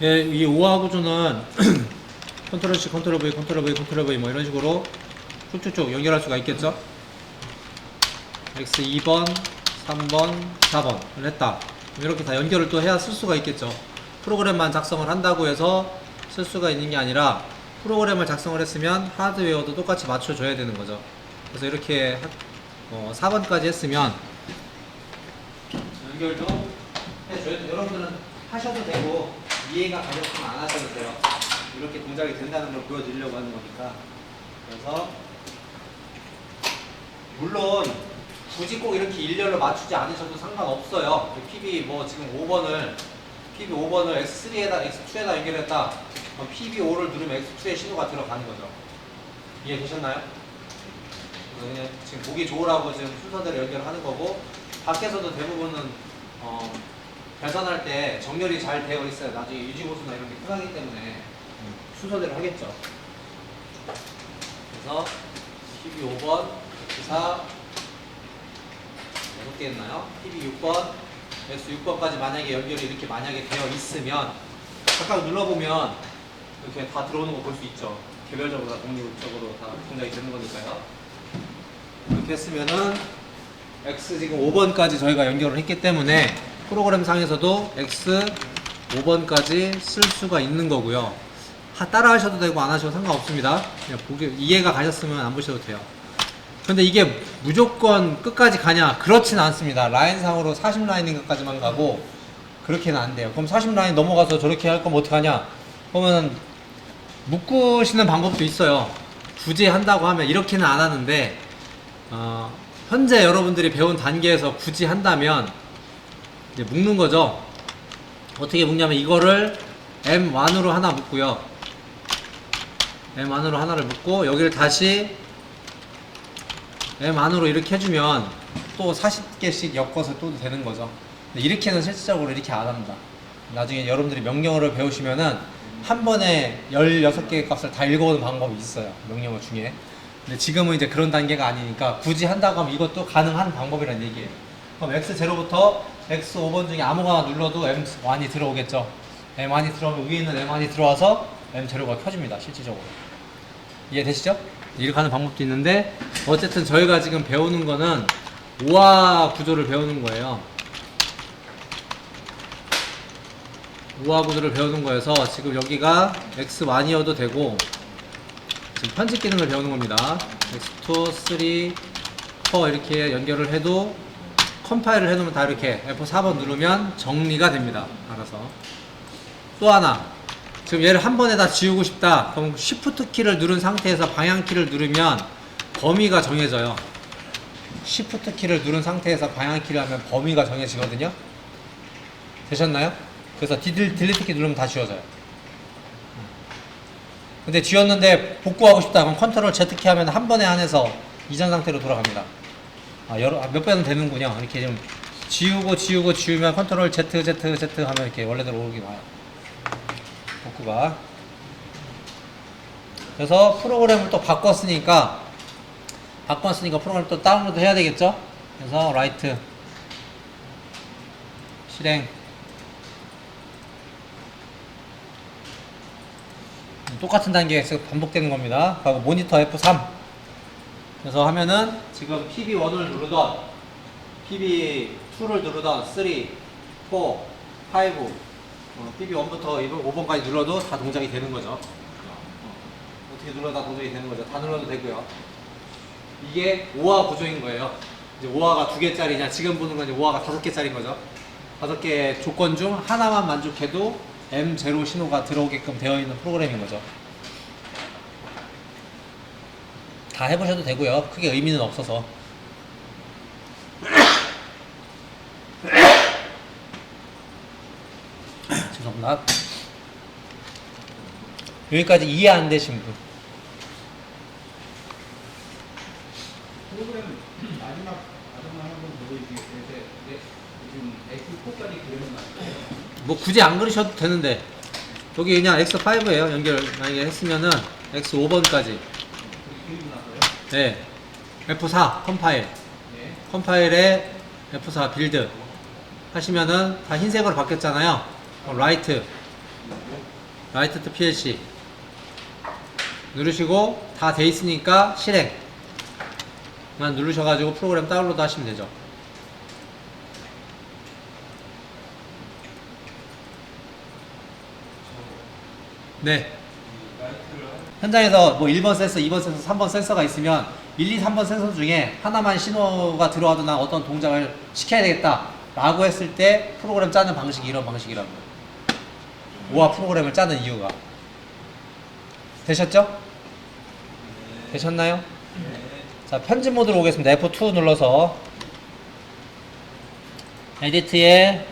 예, 이 5화 구조는 컨트롤 C, 컨트롤 V, 컨트롤 V, 컨트롤 V 뭐 이런 식으로 쭉쭉쭉 연결할 수가 있겠죠. X 2번, 3번, 4번을 했다. 이렇게 다 연결을 또 해야 쓸 수가 있겠죠. 프로그램만 작성을 한다고 해서 쓸 수가 있는 게 아니라 프로그램을 작성을 했으면 하드웨어도 똑같이 맞춰줘야 되는 거죠. 그래서 이렇게 4번까지 했으면 연결도 해줘야 돼요. 여러분들은 하셔도 되고 이해가 가셨으면 안 하셔도 돼요. 이렇게 동작이 된다는 걸 보여드리려고 하는 거니까. 그래서 물론 굳이 꼭 이렇게 일렬로 맞추지 않으셔도 상관없어요. PB 뭐 지금 5번을 X3에다 X2에다 연결했다. 그럼 PB5를 누르면 X2의 신호가 들어가는 거죠. 이해되셨나요? 그냥 지금 보기 좋으라고 지금 순서대로 연결하는 거고, 밖에서도 대부분은 배선할 때 정렬이 잘 되어 있어요. 나중에 유지보수나 이런 게 편하기 때문에 순서대로 하겠죠. 그래서 PB5번, X4 몇 개 했나요? PB6번, X6번까지 만약에 연결이 이렇게 만약에 되어 있으면 각각 눌러보면 이렇게 다 들어오는 거 볼 수 있죠. 개별적으로 다 독립적으로 다 동작이 되는 거니까요. 이렇게 했으면은 X 지금 5번까지 저희가 연결을 했기 때문에 프로그램 상에서도 X 5번까지 쓸 수가 있는 거고요. 따라 하셔도 되고 안 하셔도 상관없습니다. 그냥 이해가 가셨으면 안 보셔도 돼요. 근데 이게 무조건 끝까지 가냐? 그렇진 않습니다. 라인상으로 40라인인가까지만 가고 그렇게는 안 돼요. 그럼 40라인 넘어가서 저렇게 할 거면 어떡하냐? 그러면 묶으시는 방법도 있어요. 굳이 한다고 하면 이렇게는 안 하는데 현재 여러분들이 배운 단계에서 굳이 한다면 이제 묶는 거죠. 어떻게 묶냐면 이거를 M1으로 하나 묶고요. M1으로 하나를 묶고 여기를 다시 M 안으로 이렇게 해주면 또 40개씩 엮어서 또 되는 거죠. 이렇게는 실질적으로 이렇게 안 합니다. 나중에 여러분들이 명령어를 배우시면은 한 번에 16개의 값을 다 읽어오는 방법이 있어요. 명령어 중에. 근데 지금은 이제 그런 단계가 아니니까 굳이 한다고 하면 이것도 가능한 방법이란 얘기예요. 그럼 X0부터 X5번 중에 아무거나 눌러도 M1이 들어오겠죠. M1이 들어오면 위에 있는 M1이 들어와서 M0가 켜집니다. 실질적으로. 이해되시죠? 이렇게 하는 방법도 있는데 어쨌든 저희가 지금 배우는 거는 5화 구조를 배우는 거예요. 5화 구조를 배우는 거여서 지금 여기가 X1이어도 되고 지금 편집 기능을 배우는 겁니다. X2, 3, 4 이렇게 연결을 해도 컴파일을 해놓으면 다 이렇게 F4번 누르면 정리가 됩니다. 알아서. 또 하나 지금 얘를 한 번에 다 지우고 싶다. 그럼 Shift 키를 누른 상태에서 방향 키를 누르면 범위가 정해져요. Shift 키를 누른 상태에서 방향 키를 하면 범위가 정해지거든요. 되셨나요? 그래서 딜리트 키 누르면 다 지워져요. 근데 지웠는데 복구하고 싶다. 그럼 컨트롤 Z 키 하면 한 번에 한해서 이전 상태로 돌아갑니다. 몇 배는 되는군요. 이렇게 좀 지우면 컨트롤 Z 하면 이렇게 원래대로 오르게 나와요. 복구가. 그래서 프로그램을 또 바꿨으니까 프로그램을 또 다운로드 해야 되겠죠. 그래서 라이트 실행 똑같은 단계에서 반복되는 겁니다. 하고 모니터 F3 그래서 하면은 지금 PB1을 누르던 PB2를 누르던 3, 4, 5 PB1부터 5번까지 눌러도 다 동작이 되는 거죠. 어떻게 눌러도 다 동작이 되는 거죠. 다 눌러도 되고요. 이게 5화 구조인 거예요. 이제 5화가 2개짜리냐, 지금 보는 건 이제 5화가 5개짜리인 거죠. 5개 조건 중 하나만 만족해도 M0 신호가 들어오게끔 되어 있는 프로그램인 거죠. 다 해보셔도 되고요. 크게 의미는 없어서. 죄송합니다. 여기까지 이해 안 되신 분. 프로그램 마지막 한번 보여주시겠어요? 지금 X4까지 그려놓은 거 아니에요? 뭐 굳이 안 그리셔도 되는데 여기 그냥 X5에요. 연결 만약에 했으면은 X5번까지. 그리고 나서요? 네. F4 컴파일. 네. 컴파일에 F4 빌드 하시면은 다 흰색으로 바뀌었잖아요. 라이트 Write to PLC 누르시고 다 돼 있으니까 실행만 누르셔가지고 프로그램 다운로드 하시면 되죠. 네. 현장에서 뭐 1번 센서, 2번 센서, 3번 센서가 있으면 1, 2, 3번 센서 중에 하나만 신호가 들어와도 난 어떤 동작을 시켜야 되겠다 라고 했을 때 프로그램 짜는 방식이 이런 방식이라고요. 오화 프로그램을 짜는 이유가. 되셨죠? 되셨나요? 자, 편집 모드로 오겠습니다. F2 눌러서 에디트에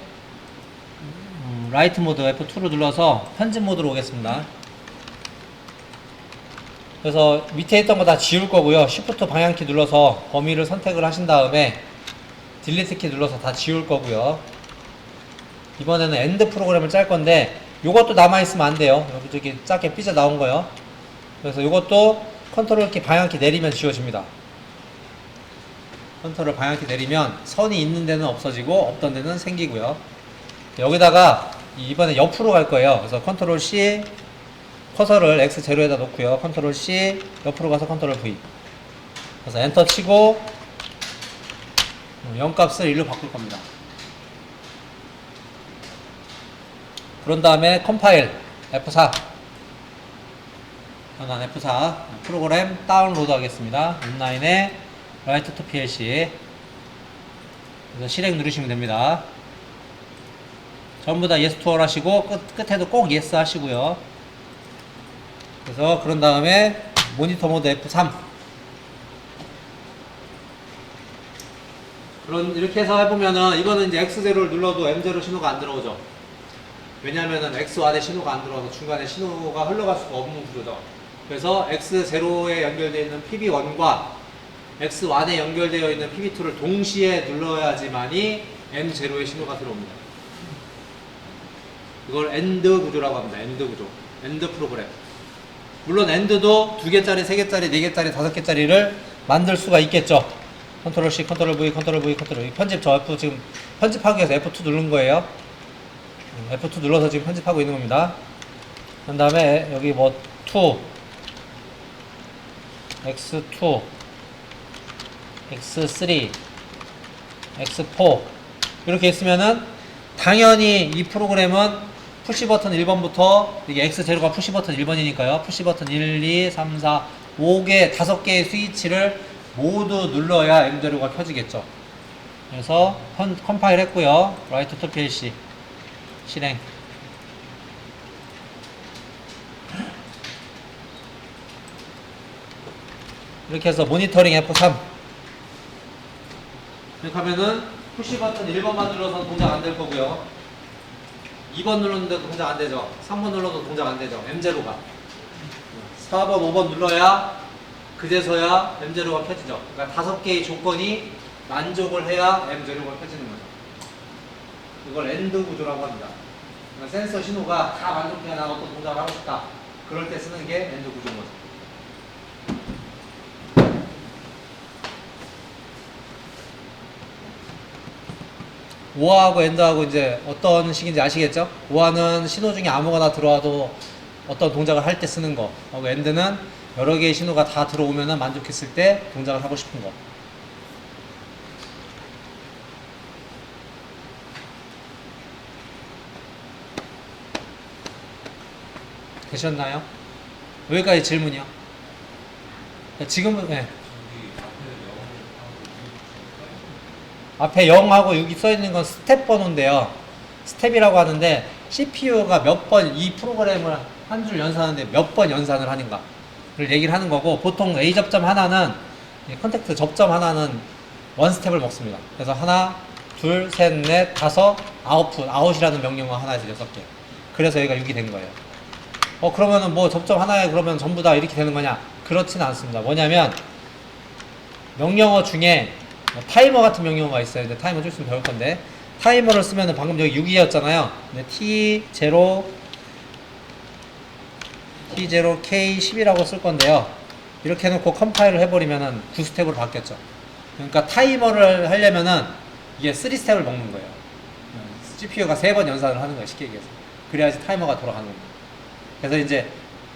라이트 모드 F2로 눌러서 편집 모드로 오겠습니다. 그래서 밑에 있던 거 다 지울 거고요. Shift 방향키 눌러서 범위를 선택을 하신 다음에 딜리트 키 눌러서 다 지울 거고요. 이번에는 엔드 프로그램을 짤 건데 요것도 남아있으면 안 돼요. 여기 저기 작게 삐져 나온 거요. 그래서 요것도 컨트롤 키 방향키 내리면 지워집니다. 컨트롤 방향키 내리면 선이 있는 데는 없어지고 없던 데는 생기고요. 여기다가 이번에 옆으로 갈 거예요. 그래서 컨트롤 C 커서를 X0에다 놓고요. 컨트롤 C 옆으로 가서 컨트롤 V. 그래서 엔터 치고 0값을 1로 바꿀 겁니다. 그런 다음에 컴파일 F4 변환 F4 프로그램 다운로드 하겠습니다. 온라인에 Write to PLC 그래서 실행 누르시면 됩니다. 전부 다 yes to all 하시고 끝에도 꼭 yes 하시고요. 그래서 그런 다음에 모니터 모드 F3 이렇게 해서 해보면은 이거는 이제 X0를 눌러도 M0 신호가 안 들어오죠. 왜냐면은 X1에 신호가 안 들어와서 중간에 신호가 흘러갈 수가 없는 구조죠. 그래서 X0에 연결되어 있는 PB1과 X1에 연결되어 있는 PB2를 동시에 눌러야지만이 M0의 신호가 들어옵니다. 이걸 AND 구조라고 합니다. AND 구조. AND 프로그램. 물론 AND도 2개짜리, 3개짜리, 4개짜리, 5개짜리를 만들 수가 있겠죠. 컨트롤 C, 컨트롤 V, 컨트롤 V, 컨트롤 V. 편집 저 F 지금 편집하기 위해서 F2 누른 거예요. F2 눌러서 지금 편집하고 있는 겁니다. 그 다음에 여기 뭐 2, X2, X3, X4 이렇게 있으면은 당연히 이 프로그램은 푸시 버튼 1번부터 이게 X0가 푸시 버튼 1번이니까요. 푸시 버튼 1, 2, 3, 4, 5개, 5개의 스위치를 모두 눌러야 M0가 켜지겠죠. 그래서 컴파일 했고요. Write to PLC 실행. 이렇게 해서 모니터링 F3 이렇게 하면은 푸시 버튼 1번만 눌러서 동작 안 될 거고요. 2번 눌렀는데도 동작 안 되죠. 3번 눌러도 동작 안 되죠. M0가 4번, 5번 눌러야 그제서야 M0가 켜지죠. 그러니까 5개의 조건이 만족을 해야 M0가 켜지는 거죠. 이걸 AND 구조라고 합니다. 그러니까 센서 신호가 다 만족해야 나 어떤 동작을 하고 싶다. 그럴 때 쓰는 게 AND 구조인 거죠. 오화하고 엔드하고 이제 어떤 식인지 아시겠죠? 오화는 신호 중에 아무거나 들어와도 어떤 동작을 할 때 쓰는 거. 하고 엔드는 여러 개의 신호가 다 들어오면 만족했을 때 동작을 하고 싶은 거. 되셨나요? 여기까지 질문이요. 지금은 네. 앞에 0하고 6이 써있는 건 스텝 번호인데요. 스텝이라고 하는데 CPU가 몇 번 이 프로그램을 한 줄 연산하는데 몇 번 연산을 하는가를 얘기를 하는 거고, 보통 A 접점 하나는 컨택트 접점 하나는 원 스텝을 먹습니다. 그래서 하나, 둘, 셋, 넷, 다섯, 아웃이라는 명령어 하나에서 6개. 그래서 여기가 6이 된 거예요. 그러면은 뭐 접점 하나에 그러면 전부 다 이렇게 되는 거냐? 그렇지는 않습니다. 뭐냐면 명령어 중에 타이머 같은 명령어가 있어요. 근데 타이머 좀 있으면 배울 건데, 타이머를 쓰면은 방금 여기 6이었잖아요. 근데 T0, K10이라고 쓸 건데요. 이렇게 해놓고 컴파일을 해버리면은 9스텝으로 바뀌었죠. 그러니까 타이머를 하려면은 이게 3스텝을 먹는 거예요. CPU가 3번 연산을 하는 거예요. 쉽게 얘기해서. 그래야지 타이머가 돌아가는 겁니다. 그래서 이제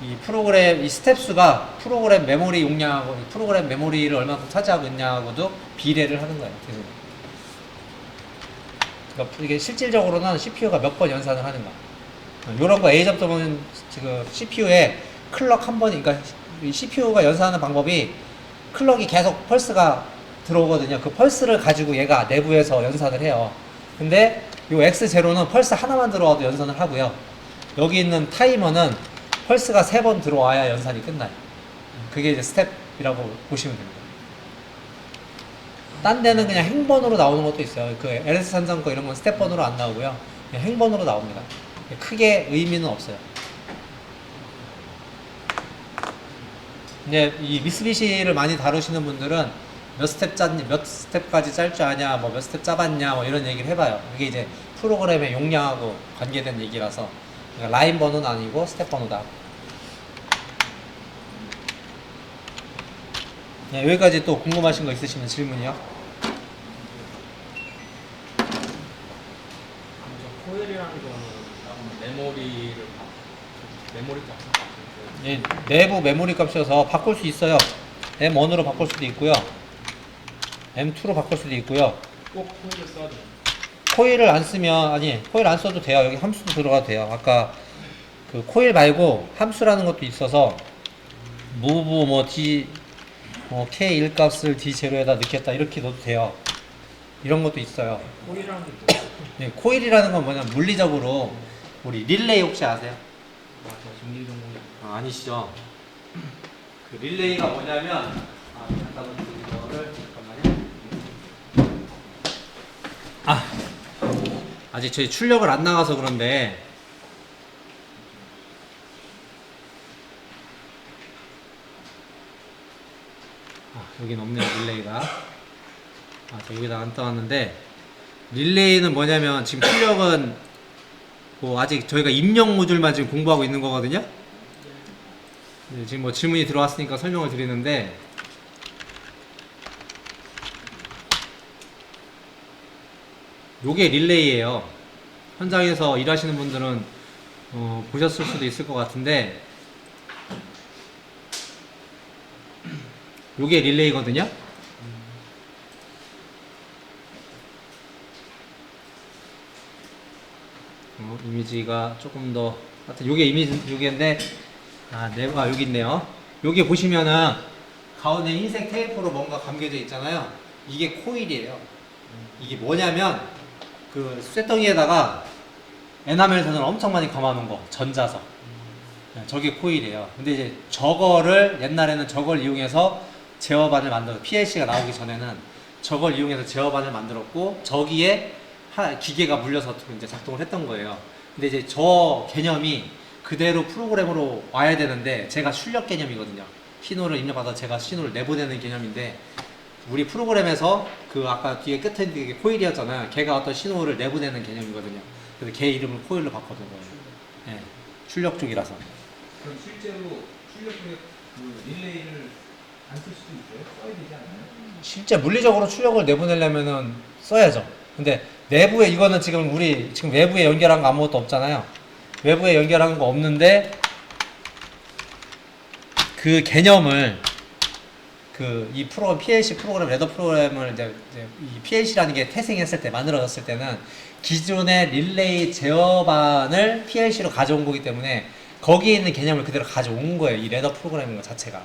이 프로그램 이 스텝 수가 프로그램 메모리 용량하고 프로그램 메모리를 얼마큼 차지하고 있냐하고도 비례를 하는 거예요. 계속. 그러니까 이게 실질적으로는 CPU가 몇 번 연산을 하는가. 이런 거 A 접점은 지금 CPU에 클럭 한 번이, 그러니까 이 CPU가 연산하는 방법이 클럭이 계속 펄스가 들어오거든요. 그 펄스를 가지고 얘가 내부에서 연산을 해요. 근데 이 X0는 펄스 하나만 들어와도 연산을 하고요. 여기 있는 타이머는 펄스가 3번 들어와야 연산이 끝나요. 그게 이제 스텝이라고 보시면 됩니다. 딴 데는 그냥 행번으로 나오는 것도 있어요. 그 LS 산정 거 이런 건 스텝번으로 안 나오고요. 그냥 행번으로 나옵니다. 크게 의미는 없어요. 이제 이 미쓰비시를 많이 다루시는 분들은 몇 스텝 짰니, 몇 스텝까지 짤 줄 아냐, 뭐 몇 스텝 짜봤냐, 뭐 이런 얘기를 해봐요. 이게 이제 프로그램의 용량하고 관계된 얘기라서 그러니까 라인 번호는 아니고 스텝 번호다. 네, 여기까지 또 궁금하신 거 있으시면 질문이요. 코일이라는 거는 메모리 값을 바꾸는 예, 내부 메모리 값이어서 바꿀 수 있어요. M1으로 바꿀 수도 있고요. M2로 바꿀 수도 있고요. 꼭 코일을 써야 돼요. 코일을 안 쓰면, 아니, 코일 안 써도 돼요. 여기 함수도 들어가도 돼요. 아까 그 코일 말고 함수라는 것도 있어서 move 뭐 d 뭐 k1 값을 d0에다 넣겠다 이렇게 넣어도 돼요. 이런 것도 있어요. 코일이라는 게 뭐예요? 네, 코일이라는 건 뭐냐면 물리적으로 우리 릴레이 혹시 아세요? 맞아, 전기 전공이. 아니시죠? 그 릴레이가 뭐냐면 갖다 놓은 이거를 잠깐만요. 아직 저희 출력을 안 나가서 그런데 여긴 없네요. 릴레이가 저 여기다 안 떠왔는데 릴레이는 뭐냐면 지금 출력은 뭐 아직 저희가 입력 모듈만 지금 공부하고 있는 거거든요. 네, 지금 뭐 질문이 들어왔으니까 설명을 드리는데 요게 릴레이예요. 현장에서 일하시는 분들은 보셨을 수도 있을 것 같은데 요게 릴레이거든요. 이미지가 조금 더 하여튼 요게 이미지 요게인데 여기 있네요. 여기 보시면은 가운데 흰색 테이프로 뭔가 감겨져 있잖아요. 이게 코일이에요. 이게 뭐냐면 그 쇳덩이에다가 에나멜 선을 엄청 많이 감아놓은 거, 전자석. 저게 코일이에요. 근데 이제 저거를 옛날에는 저걸 이용해서 제어반을 만들어 PLC가 나오기 전에는 저걸 이용해서 제어반을 만들었고 저기에 기계가 물려서 이제 작동을 했던 거예요. 근데 이제 저 개념이 그대로 프로그램으로 와야 되는데 제가 출력 개념이거든요. 신호를 입력받아 제가 신호를 내보내는 개념인데 우리 프로그램에서 그 아까 뒤에 끝에 있는 게 코일이었잖아요. 걔가 어떤 신호를 내보내는 개념이거든요. 그래서 걔 이름을 코일로 바꿔둔 거예요. 네, 출력 쪽이라서. 그럼 실제로 출력 중에 그 릴레이를 안 쓸 수도 있어요? 써야 되지 않나요? 실제 물리적으로 출력을 내보내려면은 써야죠. 근데 내부에 이거는 지금 우리 지금 외부에 연결한 거 아무것도 없잖아요. 외부에 연결한 거 없는데 그 개념을 이 프로그램 PLC 프로그램 레더 프로그램을 이제 이 PLC라는 게 태생했을 때 만들어졌을 때는 기존의 릴레이 제어반을 PLC로 가져온 거기 때문에 거기에 있는 개념을 그대로 가져온 거예요. 이 레더 프로그램인 것 자체가.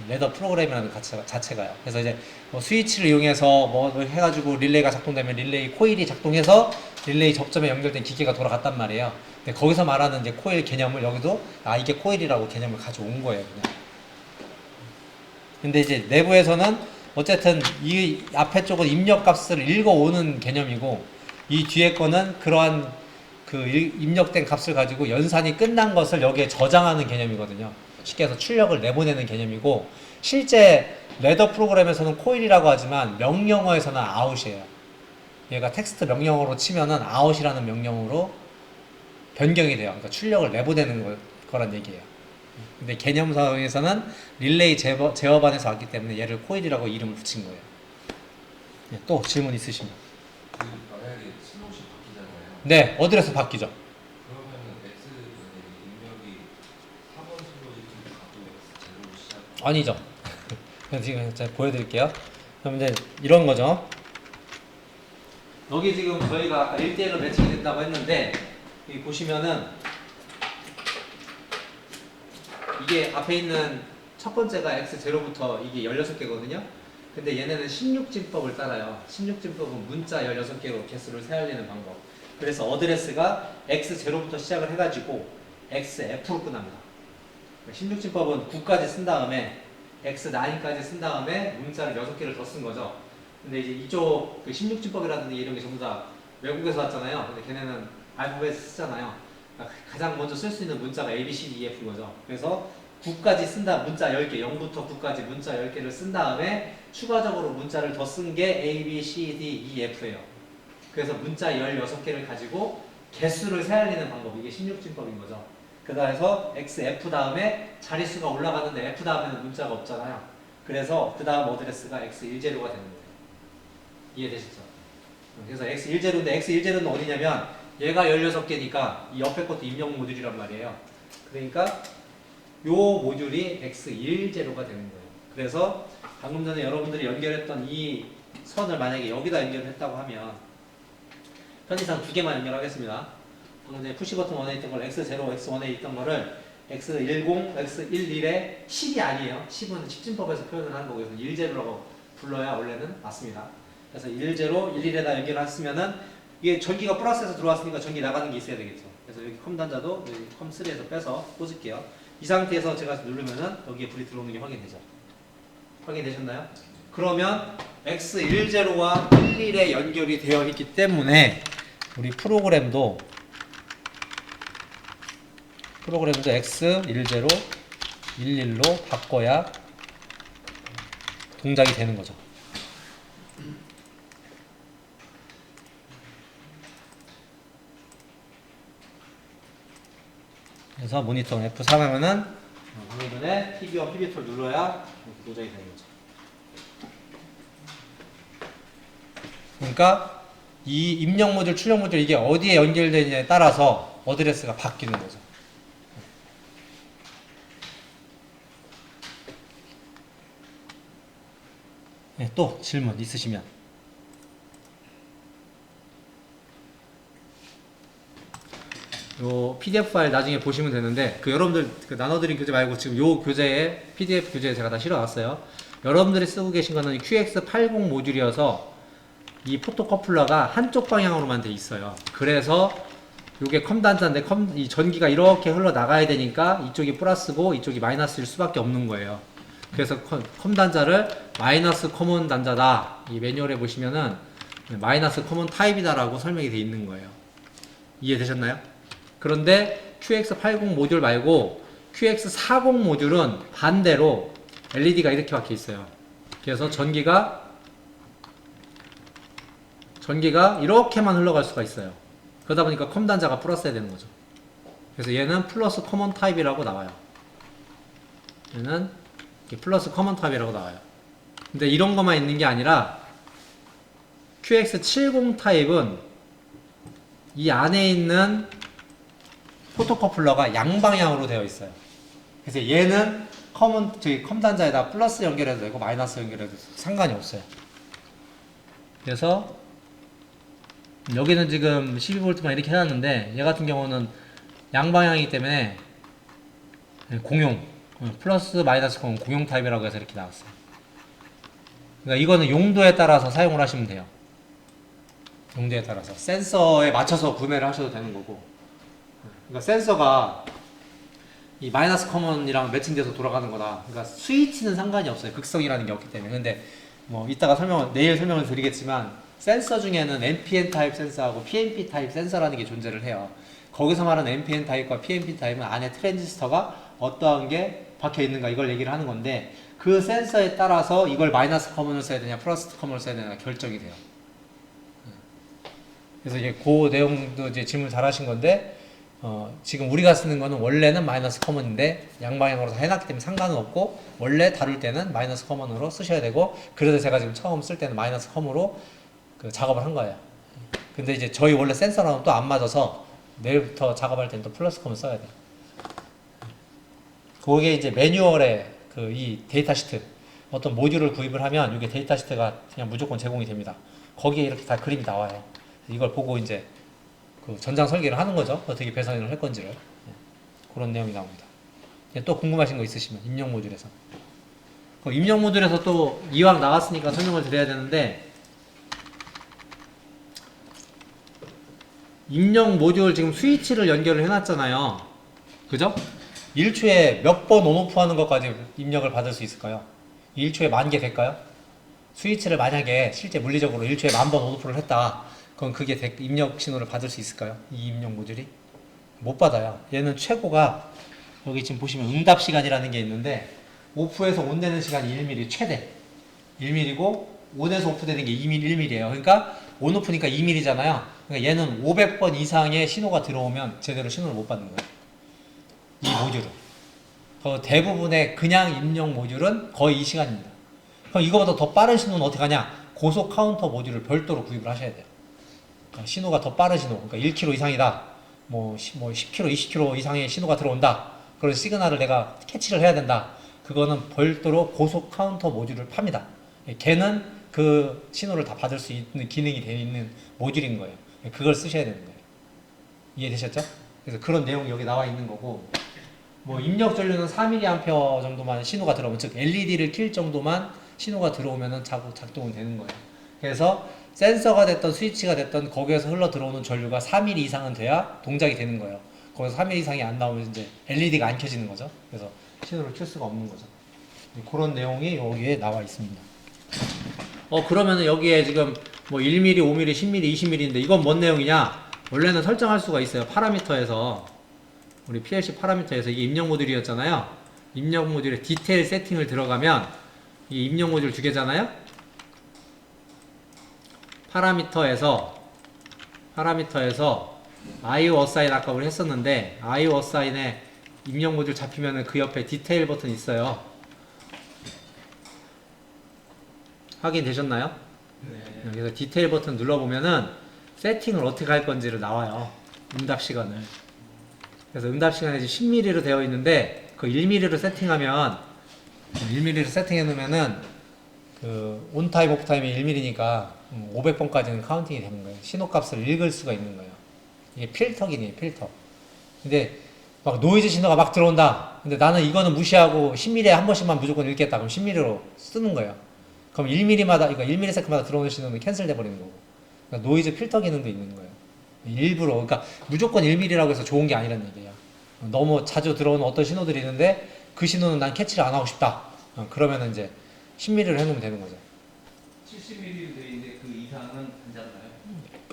레더 프로그램이라는 자체가요. 그래서 이제 뭐 스위치를 이용해서 뭐 해가지고 릴레이가 작동되면 릴레이 코일이 작동해서 릴레이 접점에 연결된 기계가 돌아갔단 말이에요. 근데 거기서 말하는 이제 코일 개념을 여기도 이게 코일이라고 개념을 가져온 거예요. 그냥. 근데 이제 내부에서는 어쨌든 이 앞에 쪽은 입력 값을 읽어오는 개념이고 이 뒤에 거는 그러한 그 입력된 값을 가지고 연산이 끝난 것을 여기에 저장하는 개념이거든요. 쉽게 해서 출력을 내보내는 개념이고 실제 레더 프로그램에서는 코일이라고 하지만 명령어에서는 아웃이에요. 얘가 텍스트 명령어로 치면은 아웃이라는 명령어로 변경이 돼요. 그러니까 출력을 내보내는 거란 얘기예요. 근데 개념상에서는 릴레이 제어반에서 왔기 때문에 얘를 코일이라고 이름을 붙인 거예요. 네, 또 질문 있으시면. 만약에 슬롯이 바뀌잖아요. 네, 어디에서 바뀌죠? 그럼 아니죠. 그래서 지금 제가 보여드릴게요. 그럼 이제 이런 거죠. 여기 지금 저희가 아까 1대1로 매칭이 된다고 했는데 여기 보시면은 이게 앞에 있는 첫 번째가 x0부터 이게 16개거든요. 근데 얘네는 16진법을 따라요. 16진법은 문자 16개로 개수를 세알리는 방법. 그래서 어드레스가 x0부터 시작을 해가지고 xf로 끝납니다. 16진법은 9까지 쓴 다음에 x9까지 쓴 다음에 문자를 6개를 더 쓴 거죠. 근데 이제 이쪽 그 16진법이라든지 이런 게 전부 다 외국에서 왔잖아요. 근데 걔네는 알파벳 쓰잖아요. 그러니까 가장 먼저 쓸 수 있는 문자가 A, B, C, D, E, F인 거죠. 그래서 9까지 쓴다 문자 10개, 0부터 9까지 문자 10개를 쓴 다음에 추가적으로 문자를 더 쓴 게 A, B, C, D, E, F예요. 그래서 문자 16개를 가지고 개수를 세알리는 방법, 이게 16진법인 거죠. 그래서 XF 다음에 자릿수가 올라가는데 F 다음에는 문자가 없잖아요. 그래서 그 다음 어드레스가 X10가 되는 거예요. 이해되시죠? 그래서 X10인데 X10는 어디냐면 얘가 16개니까 이 옆에 것도 입력 모듈이란 말이에요. 그러니까 요 모듈이 X10가 되는 거예요. 그래서 방금 전에 여러분들이 연결했던 이 선을 만약에 여기다 연결했다고 하면 편의상 2개만 연결하겠습니다. 방금 전에 푸시 버튼 1에 있던 걸 X0, X1에 있던 거를 X10, X11에 10이 아니에요. 10은 10진법에서 표현을 하는 거고, 그래서 10라고 불러야 원래는 맞습니다. 그래서 10, 11에다 연결했으면은 이게 전기가 플러스에서 들어왔으니까 전기 나가는 게 있어야 되겠죠. 그래서 여기 컴 단자도 여기 컴3에서 빼서 꽂을게요. 이 상태에서 제가 누르면은 여기에 불이 들어오는 게 확인되죠. 확인되셨나요? 그러면 X10와 11에 연결이 되어 있기 때문에 우리 프로그램도 X10, 11로 바꿔야 동작이 되는 거죠. 그래서 모니터 F3 하면은 방금 전에 PB1, PB2를 눌러야 동작이 되는 거죠. 그러니까 이 입력 모듈, 출력 모듈 이게 어디에 연결되느냐에 따라서 어드레스가 바뀌는 거죠. 네, 또 질문 있으시면. 요 PDF 파일 나중에 보시면 되는데 그 여러분들 그 나눠드린 교재 말고 지금 요 교재에 PDF 교재에 제가 다 실어놨어요. 여러분들이 쓰고 계신 거는 QX80 모듈이어서 이 포토커플러가 한쪽 방향으로만 돼 있어요. 그래서 요게 컴 단자인데 이 전기가 이렇게 흘러나가야 되니까 이쪽이 플러스고 이쪽이 마이너스일 수밖에 없는 거예요. 그래서 컴 단자를 마이너스 커먼 단자다. 이 매뉴얼에 보시면은 마이너스 커먼 타입이다 라고 설명이 돼 있는 거예요. 이해되셨나요? 그런데 QX80 모듈 말고 QX40 모듈은 반대로 LED가 이렇게 박혀 있어요. 그래서 전기가 이렇게만 흘러갈 수가 있어요. 그러다 보니까 컴 단자가 플러스해야 되는 거죠. 그래서 얘는 플러스 커먼 타입이라고 나와요. 얘는 플러스 커먼 타입이라고 나와요. 근데 이런 것만 있는 게 아니라 QX70 타입은 이 안에 있는 포토커플러가 양방향으로 되어 있어요. 그래서 얘는 컴 단자에다 플러스 연결해도 되고 마이너스 연결해도 상관이 없어요. 그래서 여기는 지금 12V만 이렇게 해놨는데 얘 같은 경우는 양방향이기 때문에 공용 플러스 마이너스 공용 타입이라고 해서 이렇게 나왔어요. 그러니까 이거는 용도에 따라서 사용을 하시면 돼요. 용도에 따라서 센서에 맞춰서 구매를 하셔도 되는 거고. 그러니까 센서가 이 마이너스 커먼이랑 매칭돼서 돌아가는 거다. 그러니까 스위치는 상관이 없어요. 극성이라는 게 없기 때문에. 근데 뭐 이따가 내일 설명을 드리겠지만 센서 중에는 NPN 타입 센서하고 PNP 타입 센서라는 게 존재를 해요. 거기서 말하는 NPN 타입과 PNP 타입은 안에 트랜지스터가 어떠한 게 박혀 있는가 이걸 얘기를 하는 건데 그 센서에 따라서 이걸 마이너스 커먼을 써야 되냐 플러스 커먼을 써야 되냐 결정이 돼요. 그래서 이제 그 내용도 이제 질문 잘 하신 건데 지금 우리가 쓰는 거는 원래는 마이너스 커먼인데 양방향으로 다 해놨기 때문에 상관은 없고 원래 다룰 때는 마이너스 커먼으로 쓰셔야 되고 그래서 제가 지금 처음 쓸 때는 마이너스 커먼으로 그 작업을 한 거예요. 근데 이제 저희 원래 센서랑은 또 안 맞아서 내일부터 작업할 때는 또 플러스 커먼 써야 돼요. 그게 이제 매뉴얼에 그 이 데이터 시트 어떤 모듈을 구입을 하면 이게 데이터 시트가 그냥 무조건 제공이 됩니다. 거기에 이렇게 다 그림이 나와요. 이걸 보고 이제 그 전장 설계를 하는 거죠. 어떻게 배선을 할 건지를. 네. 그런 내용이 나옵니다. 또 궁금하신 거 있으시면 입력 모듈에서. 그 입력 모듈에서 또 이왕 나왔으니까 설명을 드려야 되는데, 입력 모듈 지금 스위치를 연결을 해놨잖아요. 그죠? 1초에 몇 번 온오프 하는 것까지 입력을 받을 수 있을까요? 1초에 10,000개 될까요? 스위치를 만약에 실제 물리적으로 1초에 10,000번 온오프를 했다. 그럼 그게 입력 신호를 받을 수 있을까요? 이 입력 모듈이? 못 받아요. 얘는 최고가 여기 지금 보시면 응답 시간이라는 게 있는데, 오프에서 온 되는 시간이 1mm 최대 1mm고 온에서 오프 되는 게 1mm예요. 그러니까 온오프니까 2mm잖아요. 그러니까 얘는 500번 이상의 신호가 들어오면 제대로 신호를 못 받는 거예요. 이 모듈은. 대부분의 그냥 입력 모듈은 거의 이 시간입니다. 그럼 이거보다 더 빠른 신호는 어떻게 하냐? 고속 카운터 모듈을 별도로 구입을 하셔야 돼요. 그러니까 신호가 더 빠른 신호, 그러니까 1km 이상이다, 뭐 10km, 20km 이상의 신호가 들어온다. 그런 시그널을 내가 캐치를 해야 된다. 그거는 별도로 고속 카운터 모듈을 팝니다. 걔는 그 신호를 다 받을 수 있는 기능이 되어 있는 모듈인 거예요. 그걸 쓰셔야 되는 거예요. 이해되셨죠? 그래서 그런 내용이 여기 나와 있는 거고, 뭐 입력 전류는 4mA 정도만 신호가 들어오면, 즉 LED를 킬 정도만 신호가 들어오면은 작동은 되는 거예요. 그래서 센서가 됐던 스위치가 됐던 거기에서 흘러 들어오는 전류가 4mm 이상은 돼야 동작이 되는 거예요. 거기서 3mm 이상이 안 나오면 이제 LED가 안 켜지는 거죠. 그래서 신호를 켤 수가 없는 거죠. 그런 내용이 여기에 나와 있습니다. 그러면은 여기에 지금 뭐 1mm, 5mm, 10mm, 20mm인데 이건 뭔 내용이냐? 원래는 설정할 수가 있어요. 파라미터에서, 우리 PLC 파라미터에서 이게 입력 모듈이었잖아요. 입력 모듈에 디테일 세팅을 들어가면 이 입력 모듈 두 개잖아요. 파라미터에서 IO 어사인 아까 우리 했었는데, IO 어사인에 입력 모듈 잡히면은 그 옆에 디테일 버튼 있어요. 확인되셨나요? 네. 그래서 디테일 버튼 눌러보면은 세팅을 어떻게 할 건지를 나와요. 응답 시간을. 그래서 응답 시간이 10mm로 되어 있는데, 그 1mm로 세팅하면, 1mm로 세팅해 놓으면은 그 온타임 오프타임이 1mm니까 500번까지는 카운팅이 되는 거예요. 신호값을 읽을 수가 있는 거예요. 이게 필터기네요, 필터. 근데 막 노이즈 신호가 막 들어온다. 근데 나는 이거는 무시하고 10mm에 한 번씩만 무조건 읽겠다. 그럼 10mm로 쓰는 거예요. 그럼 1mm마다, 그러니까 1ms마다 들어오는 신호는 캔슬돼 버리는 거고. 그러니까 노이즈 필터 기능도 있는 거예요. 일부러. 그러니까 무조건 1mm라고 해서 좋은 게 아니란 얘기예요. 너무 자주 들어오는 어떤 신호들이 있는데 그 신호는 난 캐치를 안 하고 싶다. 그러면은 이제 10mm를 해놓으면 되는 거죠. 70mm로 되어 있는데 그 이상은 안 잡나요?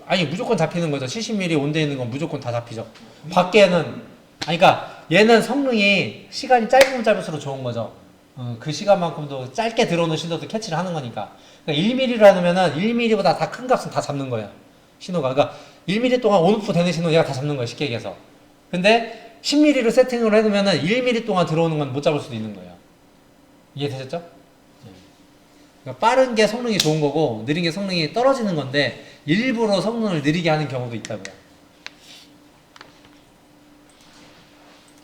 아니, 무조건 잡히는 거죠. 70mm 온돼 있는 건 무조건 다 잡히죠. 밖에는, 그러니까 얘는 성능이 시간이 짧으면 짧을수록 좋은 거죠. 그 시간만큼도 짧게 들어오는 신호도 캐치를 하는 거니까. 그러니까 1mm로 해놓으면은 1mm보다 다 큰 값은 다 잡는 거예요. 신호가. 그러니까 1mm 동안 온오프 되는 신호 얘가 다 잡는 거예요. 쉽게 얘기해서. 근데 10mm로 세팅을 해놓으면은 1mm 동안 들어오는 건 못 잡을 수도 있는 거예요. 이해되셨죠? 그러니까 빠른 게 성능이 좋은 거고 느린 게 성능이 떨어지는 건데 일부러 성능을 느리게 하는 경우도 있다고요.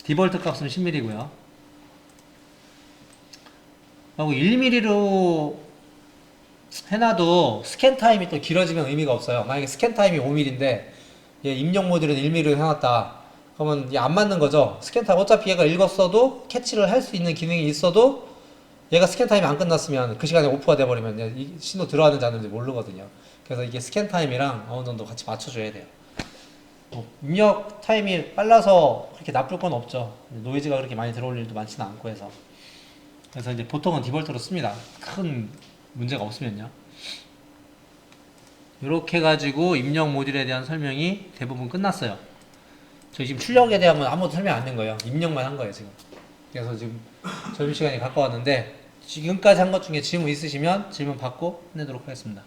디볼트 값은 10mm고요. 그리고 1mm로 해놔도 스캔 타임이 또 길어지면 의미가 없어요. 만약에 스캔 타임이 5mm인데 얘 입력 모듈은 1mm로 해놨다. 그러면 얘 안 맞는 거죠. 스캔 타임, 어차피 얘가 읽었어도 캐치를 할 수 있는 기능이 있어도 얘가 스캔 타임이 안 끝났으면 그 시간에 오프가 돼버리면 이 신호 들어왔는지 안 들어왔는지 모르거든요. 그래서 이게 스캔 타임이랑 어느 정도 같이 맞춰줘야 돼요. 입력 타임이 빨라서 그렇게 나쁠 건 없죠. 노이즈가 그렇게 많이 들어올 일도 많지는 않고 해서. 그래서 이제 보통은 디볼트로 씁니다. 큰 문제가 없으면요. 이렇게 가지고 입력 모듈에 대한 설명이 대부분 끝났어요. 저희 지금 출력에 대한 건 아무것도 설명 안 된 거예요. 입력만 한 거예요, 지금. 그래서 지금 점심시간이 가까웠는데 지금까지 한 것 중에 질문 있으시면 질문 받고 끝내도록 하겠습니다.